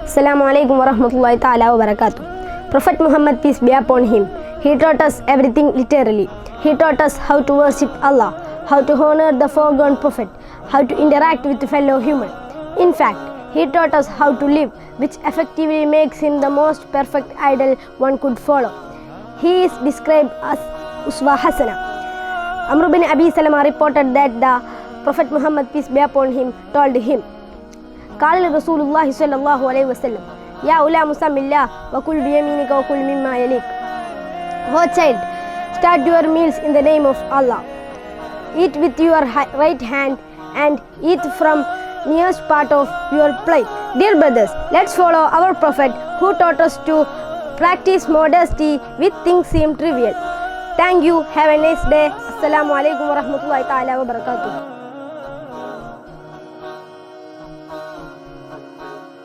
Assalamu alaikum wa rahmatullahi ta'ala wa barakatuh. Prophet Muhammad, peace be upon him, he taught us everything literally. He taught us how to worship Allah, how to honor the foregone prophet, how to interact with fellow human. In fact, he taught us how to live, which effectively makes him the most perfect idol one could follow. He is described as Uswa Hasana. Amr bin Abi Salama reported that the Prophet Muhammad, peace be upon him, told him, قال رسول الله صلى الله عليه وسلم يا غلام سم الله وكل بيمينك وكل مما يليك. Oh child, start your meals in the name of Allah. Eat with your right hand and eat from nearest part of your plate. Dear brothers, let's follow our Prophet who taught us to practice modesty with things seem trivial. Thank you. Have a nice day. Assalamu alaikum wa rahmatullahi ta'ala wa barakatuh.